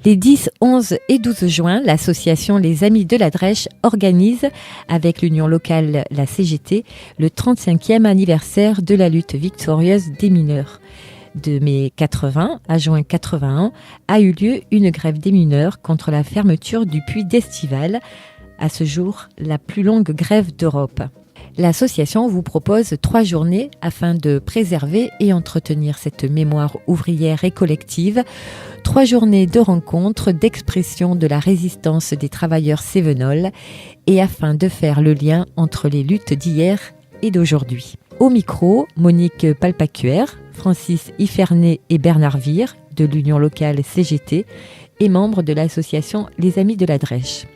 Les 10, 11 et 12 juin, l'association Les Amis de la Drèche organise, avec l'union locale, la CGT, le 35e anniversaire de la lutte victorieuse des mineurs. De mai 80 à juin 81 a eu lieu une grève des mineurs contre la fermeture du puits d'Estival, à ce jour la plus longue grève d'Europe. L'association vous propose 3 journées afin de préserver et entretenir cette mémoire ouvrière et collective. 3 journées de rencontres, d'expression de la résistance des travailleurs cévenols et afin de faire le lien entre les luttes d'hier et d'aujourd'hui. Au micro, Monique Palpacuer, Francis Ifernet et Bernard Vire de l'Union locale CGT et membres de l'association Les Amis de la Drèche.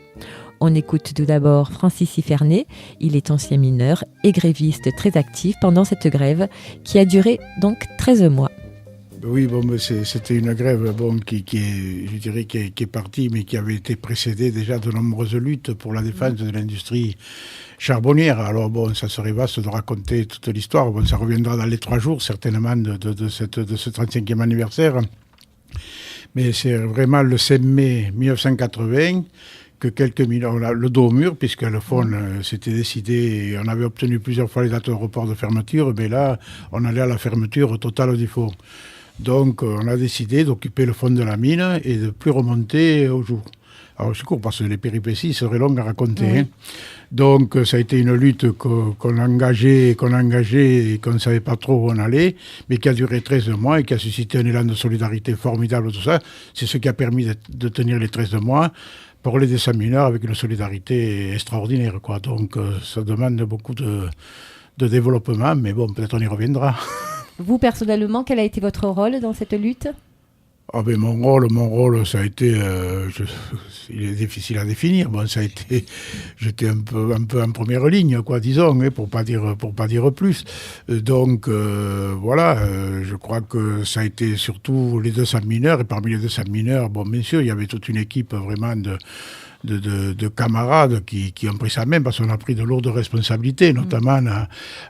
On écoute tout d'abord Francis Ifernet. Il est ancien mineur et gréviste très actif pendant cette grève qui a duré donc 13 mois. Oui, c'était une grève qui est partie, mais qui avait été précédée déjà de nombreuses luttes pour la défense de l'industrie charbonnière. Alors ça serait vaste de raconter toute l'histoire. Ça reviendra dans les 3 jours, certainement, de ce 35e anniversaire. Mais c'est vraiment le 7 mai 1980 que quelques mineurs, le dos au mur, puisque le fond, c'était décidé, on avait obtenu plusieurs fois les dates de report de fermeture, mais là, on allait à la fermeture totale du fond. Donc, on a décidé d'occuper le fond de la mine et de ne plus remonter au jour. Alors, c'est court parce que les péripéties seraient longues à raconter. Oui. Hein. Donc, ça a été une lutte qu'on a engagée et qu'on ne savait pas trop où on allait, mais qui a duré 13 mois et qui a suscité un élan de solidarité formidable, tout ça. C'est ce qui a permis de tenir les 13 mois pour les dessins mineurs avec une solidarité extraordinaire, quoi. Donc, ça demande beaucoup de développement, mais bon, peut-être on y reviendra. Vous, personnellement, quel a été votre rôle dans cette lutte ? Mon rôle, ça a été, il est difficile à définir. Ça a été, j'étais un peu en première ligne, quoi, disons, pour pas dire plus. Donc voilà, je crois que ça a été surtout les 200 mineurs, et parmi les 200 mineurs, bien sûr, il y avait toute une équipe vraiment de camarades qui ont pris ça même, parce qu'on a pris de lourdes responsabilités, notamment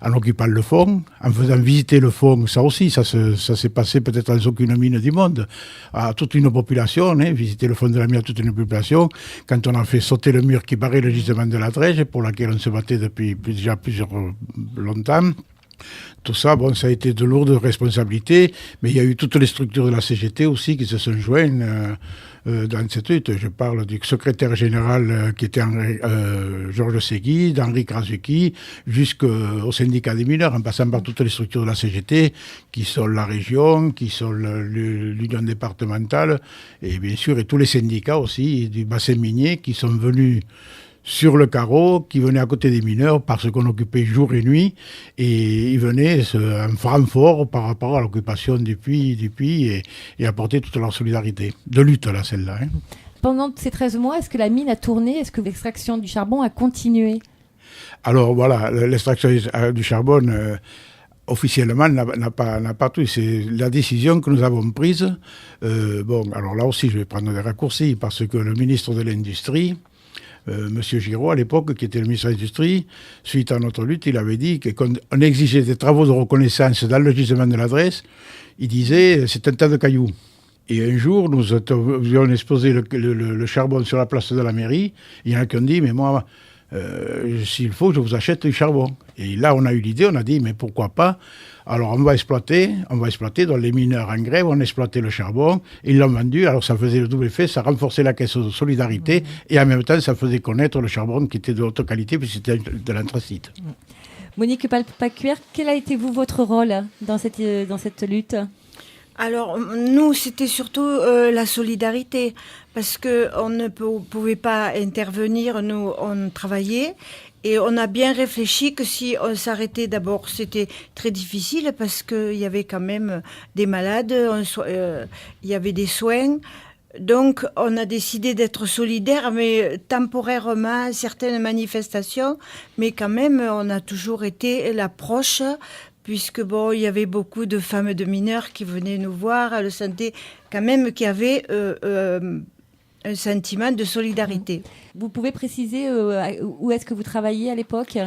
en occupant le fond, en faisant visiter le fond. Ça aussi, ça s'est passé peut-être dans aucune mine du monde, à toute une population, visiter le fond de la mine à toute une population, quand on a fait sauter le mur qui barrait le gisement de la Drèche, pour laquelle on se battait depuis déjà plusieurs longtemps. Tout ça, ça a été de lourdes responsabilités, mais il y a eu toutes les structures de la CGT aussi qui se sont jointes dans cette lutte. Je parle du secrétaire général qui était Georges Segui, d'Henri Krasuki, jusqu'au syndicat des mineurs, en passant par toutes les structures de la CGT, qui sont la région, qui sont l'union départementale, et bien sûr, et tous les syndicats aussi du bassin minier qui sont venus sur le carreau, qui venaient à côté des mineurs parce qu'on occupait jour et nuit, et ils venaient en renfort par rapport à l'occupation du puits et apporter toute leur solidarité. De lutte, là, celle-là. Hein. Pendant ces 13 mois, est-ce que la mine a tourné ? Est-ce que l'extraction du charbon a continué ? Alors voilà, l'extraction du charbon, officiellement, n'a pas tout. C'est la décision que nous avons prise. Alors là aussi, je vais prendre des raccourcis, parce que le ministre de l'Industrie, Monsieur Giraud, à l'époque, qui était le ministre de l'Industrie, suite à notre lutte, il avait dit qu'on exigeait des travaux de reconnaissance dans le gisement de la Drèche. Il disait, c'est un tas de cailloux. Et un jour, nous avions exposé le charbon sur la place de la mairie. Il y en a qui ont dit, mais moi, s'il faut, je vous achète du charbon. Et là, on a eu l'idée, on a dit, mais pourquoi pas ? Alors, on va exploiter, donc les mineurs en grève, on exploitait le charbon, ils l'ont vendu, alors ça faisait le double effet, ça renforçait la caisse de solidarité, et en même temps, ça faisait connaître le charbon qui était de haute qualité, puisque c'était de l'anthracite. Monique Palpacuer, quel a été votre rôle dans cette lutte ? Alors, nous, c'était surtout la solidarité, parce qu'on ne pouvait pas intervenir, nous, on travaillait, et on a bien réfléchi que si on s'arrêtait, d'abord, c'était très difficile, parce qu'il y avait quand même des malades, il y avait des soins. Donc, on a décidé d'être solidaires, mais temporairement, certaines manifestations, mais quand même, on a toujours été l'approche, puisque il y avait beaucoup de femmes de mineurs qui venaient nous voir, elles sentaient quand même qu'il y avait un sentiment de solidarité. Vous pouvez préciser où est-ce que vous travailliez à l'époque ?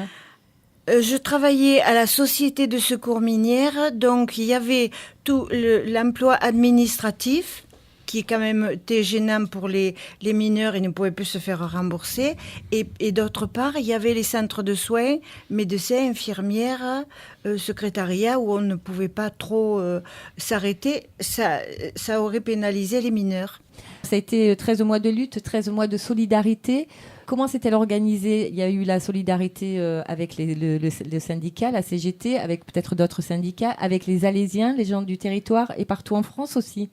Je travaillais à la Société de secours minière, donc il y avait tout l'emploi administratif, qui quand même était gênant pour les mineurs, ils ne pouvaient plus se faire rembourser. Et d'autre part, il y avait les centres de soins, médecins, infirmières, secrétariat, où on ne pouvait pas trop s'arrêter. Ça aurait pénalisé les mineurs. Ça a été 13 mois de lutte, 13 mois de solidarité. Comment s'est-elle organisée ? Il y a eu la solidarité avec le syndicat, la CGT, avec peut-être d'autres syndicats, avec les Alésiens, les gens du territoire, et partout en France aussi.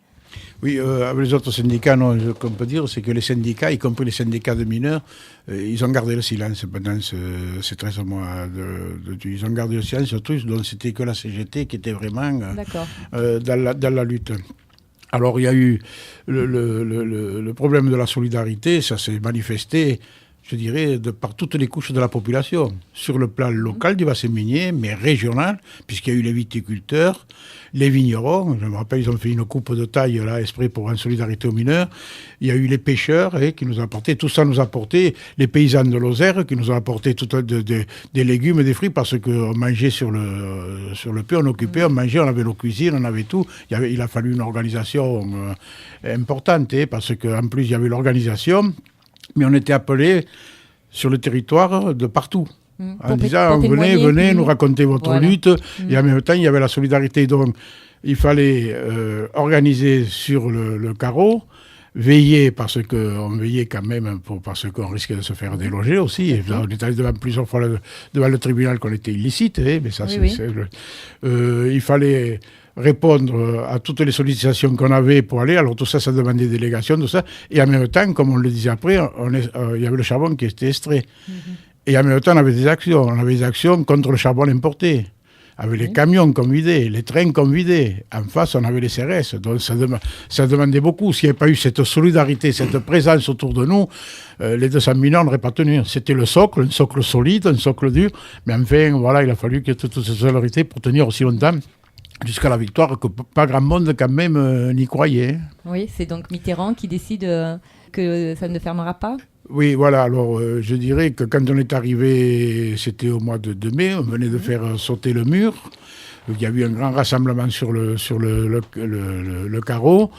Oui, avec les autres syndicats, non, ce qu'on peut dire, c'est que les syndicats, y compris les syndicats de mineurs, ils ont gardé le silence pendant ces 13 mois. Ils ont gardé le silence sur tous, donc c'était que la CGT qui était vraiment dans la lutte. Alors il y a eu le problème de la solidarité, ça s'est manifesté, je dirais, par toutes les couches de la population, sur le plan local du bassin minier, mais régional, puisqu'il y a eu les viticulteurs, les vignerons, je me rappelle, ils ont fait une coupe de taille là, exprès pour une solidarité aux mineurs, il y a eu les pêcheurs qui nous ont apporté, tout ça nous a apporté, les paysans de Lozère qui nous ont apporté des légumes et des fruits, parce qu'on mangeait sur le puits, on occupait, on mangeait, on avait nos cuisines, on avait tout, il a fallu une organisation importante, parce qu'en plus il y avait l'organisation, mais on était appelés sur le territoire de partout. En disant, venez, nous raconter votre lutte. Et en même temps, il y avait la solidarité. Donc, il fallait organiser sur le carreau, veiller, parce qu'on veillait quand même, parce qu'on risquait de se faire déloger aussi. Et on est allé plusieurs fois devant le tribunal qu'on était illicite. Mais ça, il fallait répondre à toutes les sollicitations qu'on avait pour aller. Alors tout ça, ça demandait des délégations, tout ça. Et en même temps, comme on le disait après, il y avait le charbon qui était extrait. Et en même temps, on avait des actions. On avait des actions contre le charbon importé. Avec les camions qu'on vidait, les trains qu'on vidait. En face, on avait les CRS. Donc ça demandait beaucoup. S'il n'y avait pas eu cette solidarité, cette présence autour de nous, les 200 mineurs n'auraient pas tenu. C'était le socle, un socle solide, un socle dur. Mais enfin, voilà, il a fallu qu'il y ait toute cette solidarité pour tenir aussi longtemps. Jusqu'à la victoire, que pas grand monde quand même n'y croyait. Oui, c'est donc Mitterrand qui décide que ça ne fermera pas ? Oui, voilà. Alors, je dirais que quand on est arrivé, c'était au mois de mai, on venait de faire sauter le mur. Il y a eu un grand rassemblement sur le carreau.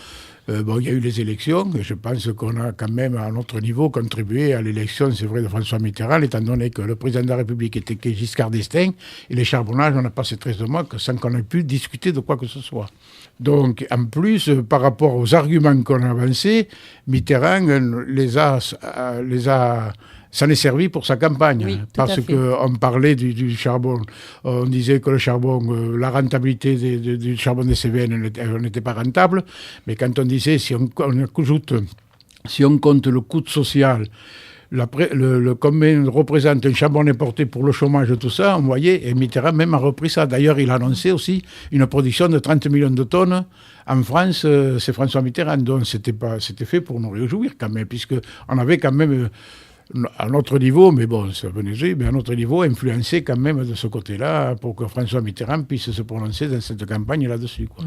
Il y a eu les élections, et je pense qu'on a quand même, à notre niveau, contribué à l'élection, c'est vrai, de François Mitterrand, étant donné que le président de la République était Giscard d'Estaing, et les charbonnages, on a passé 13 mois sans qu'on ait pu discuter de quoi que ce soit. Donc, en plus, par rapport aux arguments qu'on a avancés, Mitterrand s'en est servi pour sa campagne, parce qu'on parlait du charbon. On disait que le charbon, la rentabilité du charbon des Cévennes n'était pas rentable, mais quand on disait, si on compte le coût social, combien représente un charbon importé pour le chômage, tout ça, on voyait, et Mitterrand même a repris ça. D'ailleurs, il a annoncé aussi une production de 30 millions de tonnes. En France, c'est François Mitterrand, donc c'était fait pour nous réjouir quand même, puisqu'on avait quand même, à notre niveau, mais bon, ça venait, mais à notre niveau, influencé quand même de ce côté-là pour que François Mitterrand puisse se prononcer dans cette campagne là-dessus, quoi.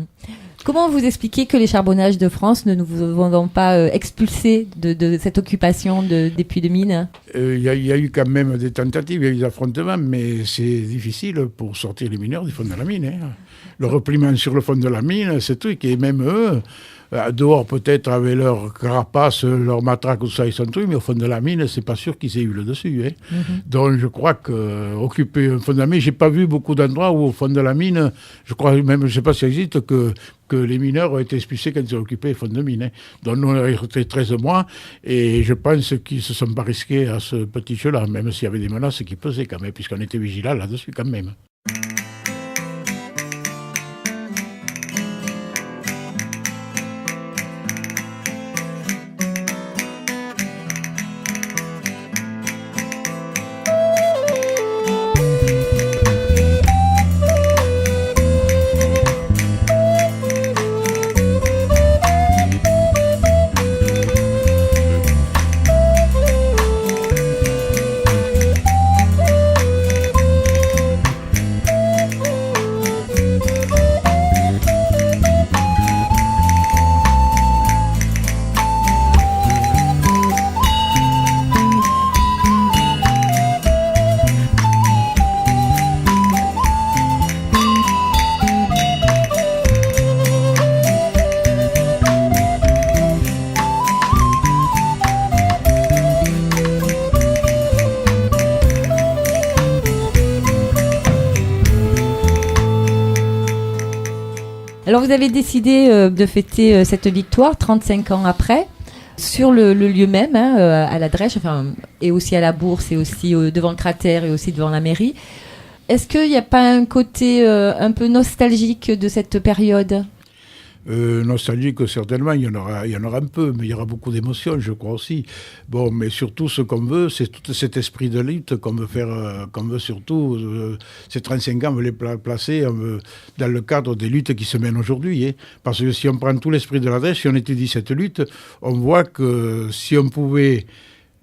Comment vous expliquez que les charbonnages de France ne nous ont pas expulsés de cette occupation des puits de mines ? Il y a eu quand même des tentatives, il y a eu des affrontements, mais c'est difficile pour sortir les mineurs du fond de la mine. Le repliement sur le fond de la mine, c'est tout, et même eux, dehors peut-être avec leur carapace, leur matraque, tout ça, ils sont trucs, mais au fond de la mine, c'est pas sûr qu'ils aient eu le dessus. Donc je crois qu'occuper un fond de la mine, j'ai pas vu beaucoup d'endroits où au fond de la mine, je crois même, je sais pas si ça existe, que les mineurs ont été expulsés quand ils ont occupé le fond de mine. Donc nous, on a resté 13 mois, et je pense qu'ils se sont pas risqués à ce petit jeu-là, même s'il y avait des menaces qui pesaient quand même, puisqu'on était vigilants là-dessus quand même. Alors vous avez décidé de fêter cette victoire 35 ans après, sur le lieu même, à la Drèche, et aussi à la Bourse, et aussi devant le cratère, et aussi devant la mairie. Est-ce qu'il n'y a pas un côté un peu nostalgique de cette période ? Nostalgique, certainement, il y en aura un peu, mais il y aura beaucoup d'émotions, je crois aussi. Bon, mais surtout, ce qu'on veut, c'est tout cet esprit de lutte qu'on veut faire, qu'on veut surtout, ces 35 ans, on veut les placer dans le cadre des luttes qui se mènent aujourd'hui. Parce que si on prend tout l'esprit de la Drèche, si on étudie cette lutte, on voit que si on pouvait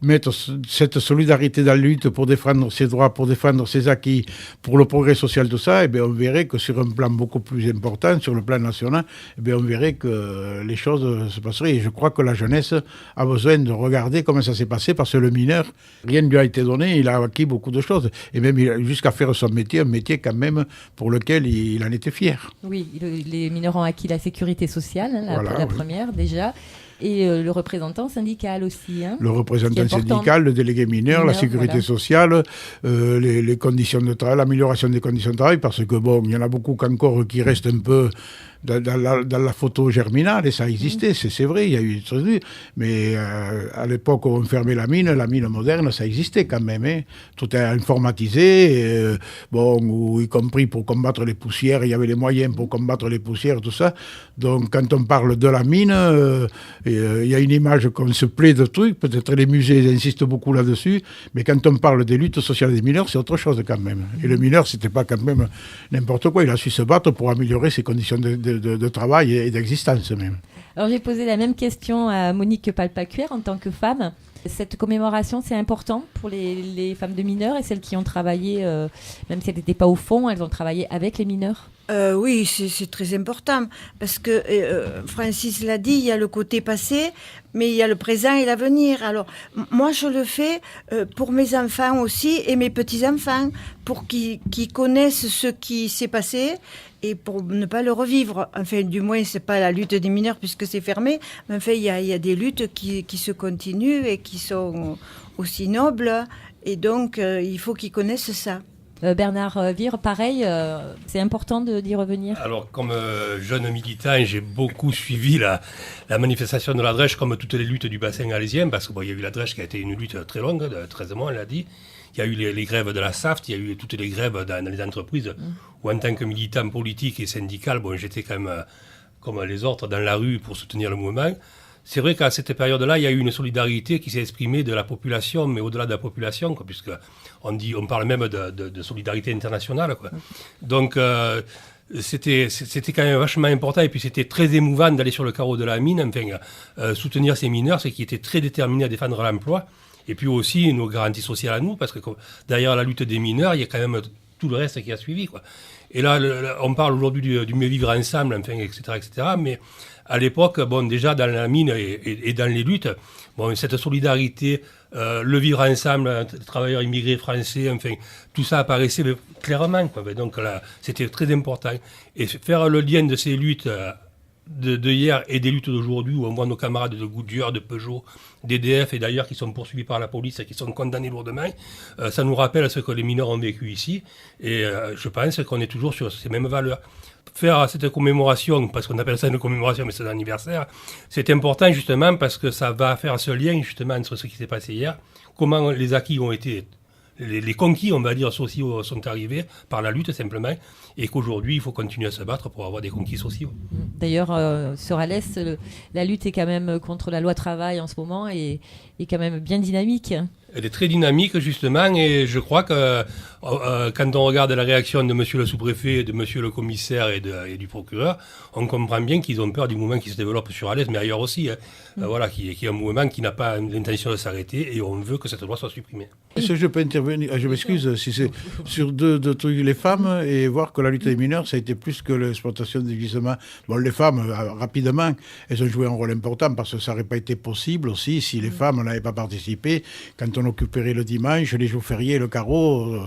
mettre cette solidarité dans la lutte pour défendre ses droits, pour défendre ses acquis, pour le progrès social, tout ça, on verrait que sur un plan beaucoup plus important, sur le plan national, on verrait que les choses se passeraient. Et je crois que la jeunesse a besoin de regarder comment ça s'est passé, parce que le mineur, rien ne lui a été donné, il a acquis beaucoup de choses, et même jusqu'à faire son métier, un métier quand même pour lequel il en était fier. Oui, les mineurs ont acquis la sécurité sociale, la première déjà. Et le représentant syndical aussi. Le représentant syndical, le délégué mineur, la sécurité sociale, les conditions de travail, l'amélioration des conditions de travail, parce que il y en a beaucoup encore qui restent un peu dans la photo germinale, et ça existait, c'est vrai, il y a eu des trucs, mais à l'époque où on fermait la mine moderne, ça existait quand même. Tout est informatisé, ou y compris pour combattre les poussières, il y avait les moyens pour combattre les poussières, tout ça. Donc quand on parle de la mine, il y a une image qu'on se plaît de trucs, peut-être les musées insistent beaucoup là-dessus, mais quand on parle des luttes sociales des mineurs, c'est autre chose quand même. Et le mineur, c'était pas quand même n'importe quoi, il a su se battre pour améliorer ses conditions de travail et d'existence même. Alors j'ai posé la même question à Monique Palpacuère en tant que femme. Cette commémoration, c'est important pour les femmes de mineurs et celles qui ont travaillé, même si elles n'étaient pas au fond, elles ont travaillé avec les mineurs. Oui, c'est très important parce que Francis l'a dit, il y a le côté passé, mais il y a le présent et l'avenir. Alors moi, je le fais pour mes enfants aussi et mes petits-enfants, pour qu'ils connaissent ce qui s'est passé et pour ne pas le revivre. Enfin, du moins, c'est pas la lutte des mineurs puisque c'est fermé, mais enfin, il y a des luttes qui se continuent et qui sont aussi nobles, et donc il faut qu'ils connaissent ça. Bernard Vire, pareil, c'est important d'y revenir. Alors, comme jeune militant, j'ai beaucoup suivi la manifestation de la Drèche, comme toutes les luttes du bassin alésien, parce qu'il y a eu la Drèche qui a été une lutte très longue, de 13 mois, on l'a dit. Il y a eu les grèves de la SAFT, il y a eu toutes les grèves dans les entreprises, où en tant que militant politique et syndical, j'étais quand même, comme les autres, dans la rue pour soutenir le mouvement. C'est vrai qu'à cette période-là, il y a eu une solidarité qui s'est exprimée de la population, mais au-delà de la population, puisque on parle même de solidarité internationale, quoi. Donc, c'était quand même vachement important, et puis c'était très émouvant d'aller sur le carreau de la mine, soutenir ces mineurs, c'est qu'ils étaient très déterminés à défendre l'emploi, et puis aussi nos garanties sociales à nous, parce que derrière la lutte des mineurs, il y a quand même tout le reste qui a suivi, quoi. Et là, on parle aujourd'hui du mieux vivre ensemble, etc., mais à l'époque, déjà dans la mine et dans les luttes, cette solidarité, le vivre ensemble, travailleurs immigrés français, tout ça apparaissait clairement, quoi. Donc là, c'était très important. Et faire le lien de ces luttes de hier et des luttes d'aujourd'hui, où on voit nos camarades de Goodyear, de Peugeot, d'EDF et d'ailleurs qui sont poursuivis par la police et qui sont condamnés lourdement, ça nous rappelle ce que les mineurs ont vécu ici, et je pense qu'on est toujours sur ces mêmes valeurs. Faire cette commémoration, parce qu'on appelle ça une commémoration, mais c'est un anniversaire, c'est important justement parce que ça va faire ce lien justement entre ce qui s'est passé hier, comment les acquis ont été, les conquis, on va dire, sociaux sont arrivés par la lutte simplement, et qu'aujourd'hui il faut continuer à se battre pour avoir des conquis sociaux. D'ailleurs, sur Alès, la lutte est quand même contre la loi travail en ce moment et est quand même bien dynamique. Elle est très dynamique justement, et je crois que quand on regarde la réaction de monsieur le sous-préfet, de monsieur le commissaire et du procureur, on comprend bien qu'ils ont peur du mouvement qui se développe sur Alès, mais ailleurs aussi, qui est un mouvement qui n'a pas l'intention de s'arrêter, et on veut que cette loi soit supprimée. Est-ce que je peux intervenir? Je m'excuse si c'est sur deux trucs, les femmes, et voir que la lutte des mineurs, ça a été plus que l'exploitation des gisements. Les femmes, rapidement, elles ont joué un rôle important, parce que ça n'aurait pas été possible aussi si les femmes n'avaient pas participé. Quand on occuperait le dimanche, les jours fériés, le carreau,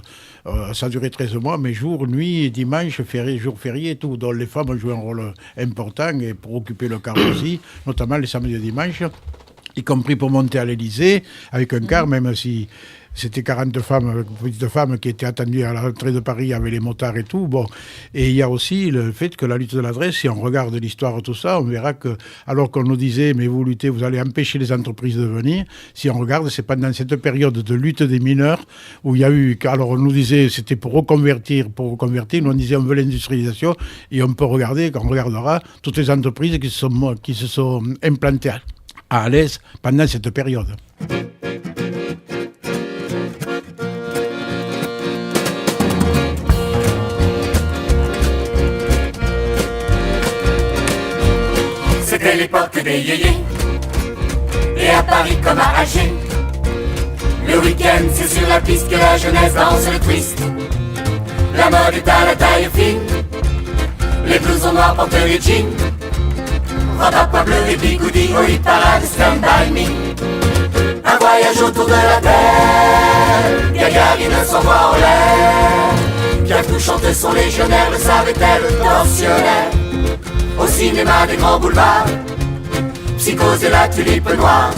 ça durait 13 mois, mais jour, nuit, dimanche, jour férié, tout. Donc les femmes ont joué un rôle important, et pour occuper le carreau aussi, notamment les samedis et dimanches, y compris pour monter à l'Élysée, avec un car, même si c'était 40 femmes, petites femmes qui étaient attendues à l'entrée de Paris avec les motards et tout. Bon. Et il y a aussi le fait que la lutte de la Drèche, si on regarde l'histoire, tout ça, on verra que, alors qu'on nous disait, mais vous luttez, vous allez empêcher les entreprises de venir, si on regarde, c'est pendant cette période de lutte des mineurs, où il y a eu, alors on nous disait, c'était pour reconvertir, nous on disait, on veut l'industrialisation, et on peut regarder, quand on regardera, toutes les entreprises qui se sont implantées à Alès pendant cette période. C'était l'époque des yéyés, et à Paris comme à Alger, le week-end c'est sur la piste que la jeunesse danse le twist. La mode est à la taille fine, les blousons noirs portent les jeans, robe à pois bleus et bigoudis, au hit parade Stand By Me. Un voyage autour de la terre, Gagarine s'envoie en l'air. Bien tout chanter son légionnaire, le savait-elle, torsionnaire. Au cinéma des grands boulevards, Psychose et la tulipe noire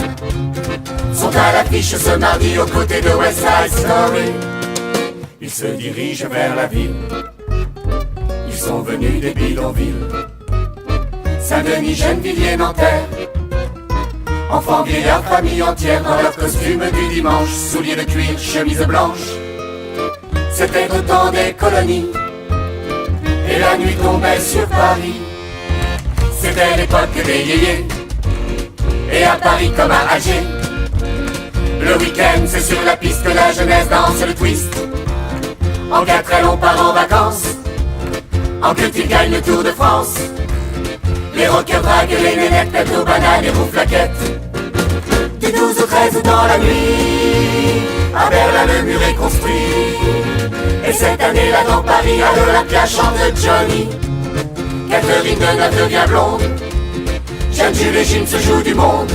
sont à l'affiche ce mardi aux côtés de West Side Story. Ils se dirigent vers la ville, ils sont venus des bidonvilles, Saint-Denis, Gennevilliers, Nanterre. Enfants, vieillards, famille entière dans leur costume du dimanche, souliers de cuir, chemise blanche. C'était le temps des colonies et la nuit tombait sur Paris. C'était l'époque des yéyés, et à Paris comme à Alger, le week-end c'est sur la piste que la jeunesse danse le twist. En 4 ailes on part en vacances, en que tu gagnes le Tour de France. Les rockers draguent les nénettes, pètent aux bananes et rouflaquettes. Du 12 au 13 dans la nuit, à Berlin le mur est construit. Et cette année-là dans Paris, à l'Olympia chante Johnny. Catherine Deneuve devient blonde, Jeanne Jules Gym se joue du monde.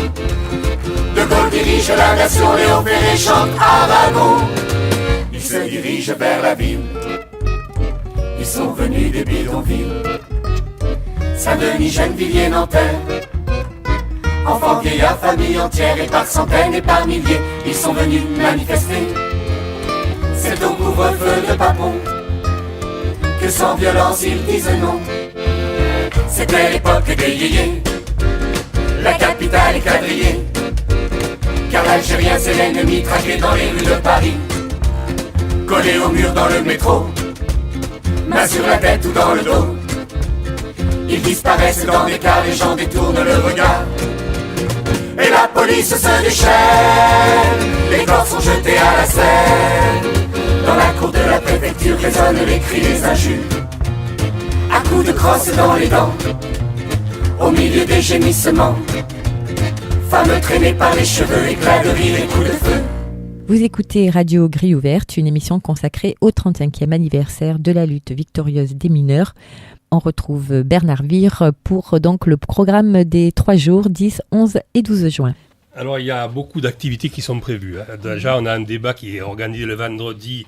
De Gaulle dirige la nation, Léon Ferré chante Aragon. Ils se dirigent vers la ville, ils sont venus des bidonvilles, Saint-Denis, Gennevilliers, Nanterre. Enfants, vieillards, famille entière, et par centaines et par milliers, ils sont venus manifester. C'est au couvre-feu de Papon que sans violence ils disent non. C'était l'époque des yéyés, la capitale est quadrillée, car l'Algérien c'est l'ennemi traqué dans les rues de Paris. Collé au mur dans le métro, main sur la tête ou dans le dos, ils disparaissent dans des cars, les gens détournent le regard. Et la police se déchaîne, les corps sont jetés à la Seine. Dans la cour de la préfecture résonnent les cris, les injures, à coups de crosse dans les dents, au milieu des gémissements, femmes traînées par les cheveux, éclats de rire et coups de feu. Vous écoutez Radio Grille Ouverte, une émission consacrée au 35e anniversaire de la lutte victorieuse des mineurs. On retrouve Bernard Vire pour donc le programme des 3 jours, 10, 11 et 12 juin. Alors, il y a beaucoup d'activités qui sont prévues. Déjà, on a un débat qui est organisé le vendredi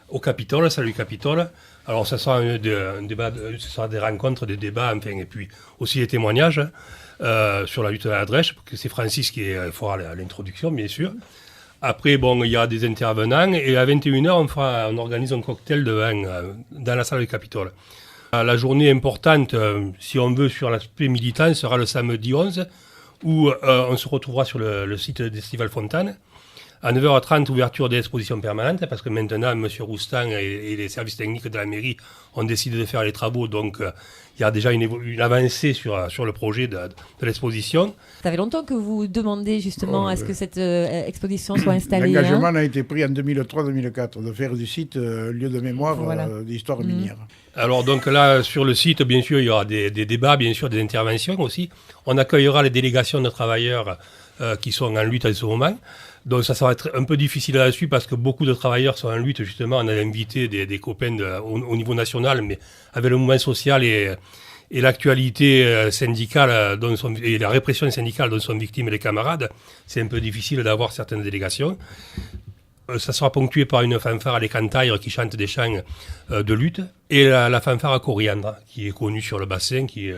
au Capitole, salut Capitole. Alors, ça sera un débat, ce sera des rencontres, des débats, enfin, et puis aussi des témoignages sur la lutte à la Drèche, parce que c'est Francis qui fera l'introduction, bien sûr. Après, bon, il y a des intervenants, et à 21h, on organise un cocktail de vin dans la salle du Capitole. La journée importante, si on veut, sur l'aspect militant, sera le samedi 11, où on se retrouvera sur le site d'Estival Fontane. À 9h30, ouverture des expositions permanentes, parce que maintenant, M. Roustan et les services techniques de la mairie ont décidé de faire les travaux, donc il y a déjà une avancée sur le projet de l'exposition. Ça fait longtemps que vous demandez justement à ce que cette exposition soit installée. L'engagement a été pris en 2003-2004 de faire du site lieu de mémoire d'histoire minière. Alors donc là, sur le site, bien sûr, il y aura des débats, bien sûr, des interventions aussi. On accueillera les délégations de travailleurs qui sont en lutte à ce moment. Donc ça va être un peu difficile là-dessus parce que beaucoup de travailleurs sont en lutte. Justement, on a invité des copains au niveau national, mais avec le mouvement social et l'actualité syndicale et la répression syndicale dont sont victimes les camarades, c'est un peu difficile d'avoir certaines délégations. Ça sera ponctué par une fanfare à l'écantaille qui chante des chants de lutte, et la fanfare à Coriandre, qui est connue sur le bassin, qui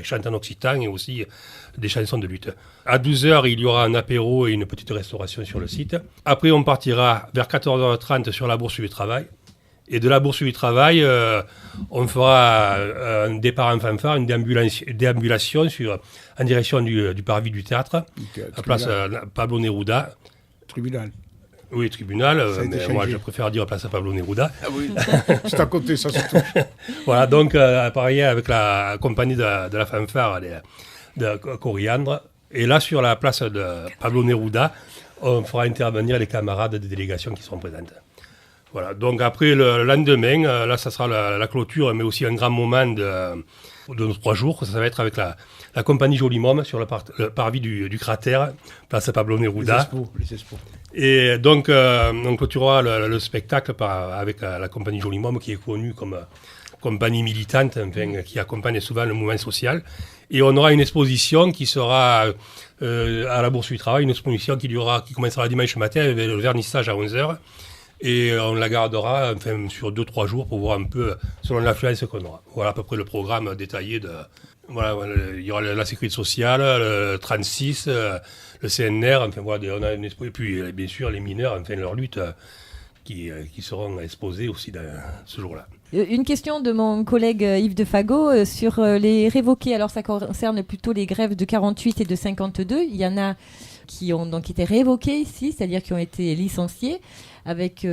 chante en occitan et aussi des chansons de lutte. À 12h, il y aura un apéro et une petite restauration sur le site. Après, on partira vers 14h30 sur la Bourse du Travail. Et de la Bourse du Travail, on fera un départ en fanfare, une déambulation en direction du parvis du théâtre, à place Pablo Neruda. Tribunal. Oui, tribunal, mais moi je préfère dire place Pablo Neruda. Ah oui, c'est à côté, ça se touche. Voilà, donc pareil avec la compagnie de la fanfare de Coriandre. Et là, sur la place de Pablo Neruda, on fera intervenir les camarades des délégations qui seront présentes. Voilà, donc après le lendemain, là ça sera la clôture, mais aussi un grand moment de nos 3 jours. Ça va être avec la compagnie Jolimom sur le parvis du cratère, place Pablo Neruda. Les expos. Et donc on clôturera le spectacle avec la compagnie Jolimom, qui est connue comme compagnie militante, enfin, qui accompagne souvent le mouvement social. Et on aura une exposition qui sera à la Bourse du Travail, une exposition qui commencera dimanche matin avec le vernissage à 11h. Et on la gardera sur 2-3 jours pour voir un peu, selon l'affluence qu'on aura. Voilà à peu près le programme détaillé. Il y aura la sécurité sociale, le 36, le CNR, enfin voilà, on a et puis bien sûr les mineurs, enfin leur lutte qui seront exposés aussi ce jour-là. Une question de mon collègue Yves de Fagot sur les révoqués. Alors ça concerne plutôt les grèves de 48 et de 52. Il y en a qui ont donc été révoqués ici, c'est-à-dire qui ont été licenciés avec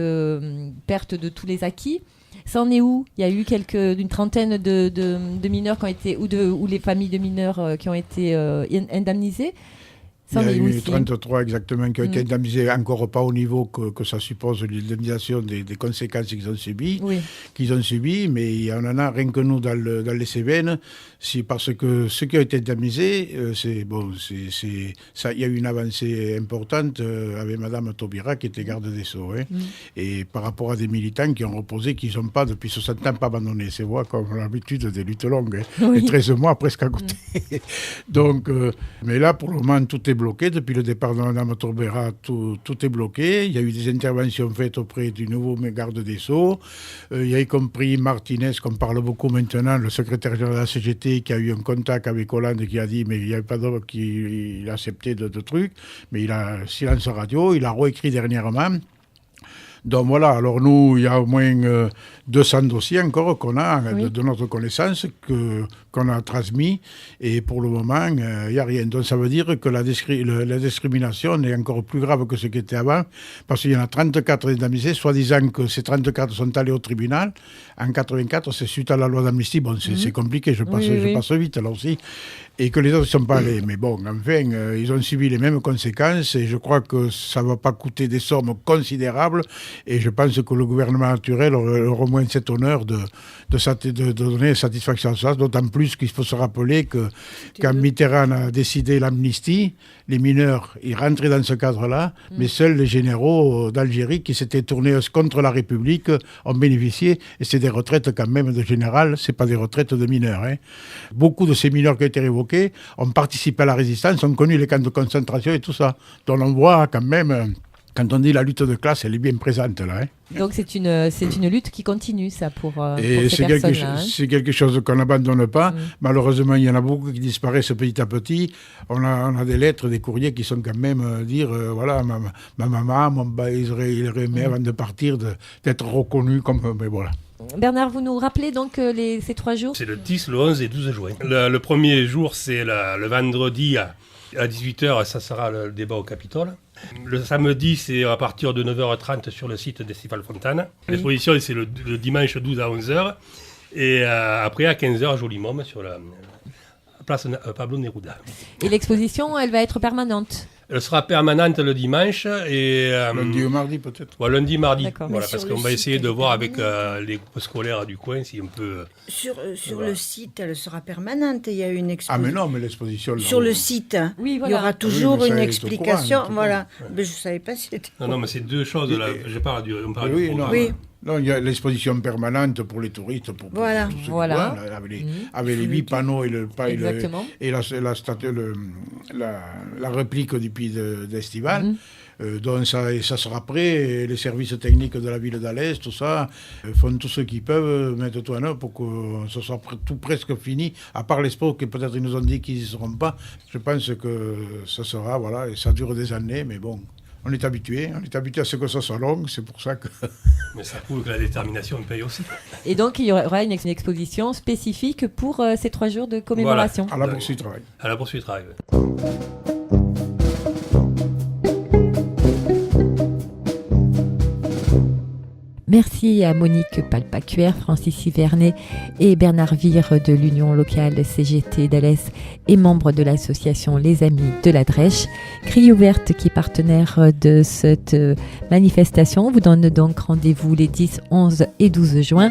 perte de tous les acquis. Ça en est où ? Il y a eu une trentaine de mineurs qui ont été, ou les familles de mineurs qui ont été indemnisées. Il y a eu 33 exactement qui ont été indemnisés, encore pas au niveau que ça suppose l'indemnisation des conséquences qu'ils ont subies, mais il y en a rien que nous dans les Cévennes, parce que ceux qui ont été indemnisés, il y a eu une avancée importante avec Madame Taubira qui était garde des Sceaux, et par rapport à des militants qui ont reposé, qui n'ont pas depuis 60 ans pas abandonné, c'est vrai comme l'habitude des luttes longues, les 13 mois presque à côté. Donc, mais là pour le moment tout est bloqué. Depuis le départ de Mme Taubira, tout est bloqué. Il y a eu des interventions faites auprès du nouveau garde des Sceaux. Il y a y compris Martinez, qu'on parle beaucoup maintenant, le secrétaire général de la CGT, qui a eu un contact avec Hollande, qui a dit mais il n'y avait pas d'homme qui a accepté de trucs. Mais il a silence radio, il a réécrit dernièrement. Donc voilà, alors nous, il y a au moins 200 dossiers encore qu'on a de notre connaissance, qu'on a transmis, et pour le moment, il n'y a rien. Donc ça veut dire que la discrimination est encore plus grave que ce qui était avant, parce qu'il y en a 34 indemnisés, soi-disant que ces 34 sont allés au tribunal. En 84, c'est suite à la loi d'amnistie. Bon, c'est compliqué, je passe vite là aussi. Et que les autres ne sont pas allés. Mais bon, enfin, ils ont subi les mêmes conséquences, et je crois que ça ne va pas coûter des sommes considérables, et je pense que le gouvernement actuel aura au moins cet honneur de donner satisfaction à ça, d'autant plus qu'il faut se rappeler que quand Mitterrand a décidé l'amnistie, les mineurs, ils rentraient dans ce cadre-là, mais seuls les généraux d'Algérie qui s'étaient tournés contre la République ont bénéficié, et c'est des retraites quand même de général, c'est pas des retraites de mineurs. Beaucoup de ces mineurs qui ont été révoqués ont participé à la résistance, ont connu les camps de concentration et tout ça. Donc on voit quand même... Quand on dit la lutte de classe, elle est bien présente là. Donc c'est une lutte qui continue, ça, pour et ces personnes-là. C'est quelque chose qu'on n'abandonne pas. Malheureusement, il y en a beaucoup qui disparaissent petit à petit. On a des lettres, des courriers qui sont quand même dire voilà, ma maman, il aurait aimé avant de partir d'être reconnu comme... Mais voilà. Bernard, vous nous rappelez donc ces 3 jours ? C'est le 10, le 11 et 12 juin. Le premier jour, c'est le vendredi à 18h, ça sera le débat au Capitole. Le samedi, c'est à partir de 9h30 sur le site d'Estival Fontane. L'exposition, c'est le dimanche 12 à 11h. Et après, à 15h, à Jolimom, sur la place Pablo Neruda. Et l'exposition, elle va être permanente ? Elle sera permanente le dimanche et... lundi ou mardi peut-être. Ouais, lundi, mardi. Voilà, parce qu'on va essayer de voir avec les groupes scolaires du coin si on peut... Sur le site, elle sera permanente. Il y a une exposition. Ah mais non, mais l'exposition... Sur le site, oui, voilà. Il y aura toujours une ça, explication. Voilà. Ouais. Mais je ne savais pas si c'était... Non, mais c'est 2 choses. Là. On parle du programme. Non, il y a l'exposition permanente pour les touristes, pour voilà. Tous ceux qui voient, avec les 8 panneaux et la réplique du pied d'Estival. Donc ça sera prêt, et les services techniques de la ville d'Alès, tout ça, font tout ce qu'ils peuvent, mettre tout en œuvre pour que ce soit tout presque fini, à part les spots que peut-être ils nous ont dit qu'ils n'y seront pas. Je pense que ça sera, voilà, et ça dure des années, mais bon, on est habitué à ce que ça soit long, c'est pour ça que... Mais ça prouve que la détermination paye aussi. Et donc, il y aura une exposition spécifique pour ces 3 jours de commémoration. Voilà, à la poursuite du travail. À la poursuite du travail, oui. Merci à Monique Palpacuer, Francis Hivernet et Bernard Vire de l'Union locale CGT d'Alès et membre de l'association Les Amis de la Drèche. Crie ouverte qui est partenaire de cette manifestation vous donne donc rendez-vous les 10, 11 et 12 juin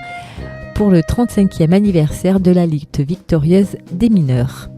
pour le 35e anniversaire de la lutte victorieuse des mineurs.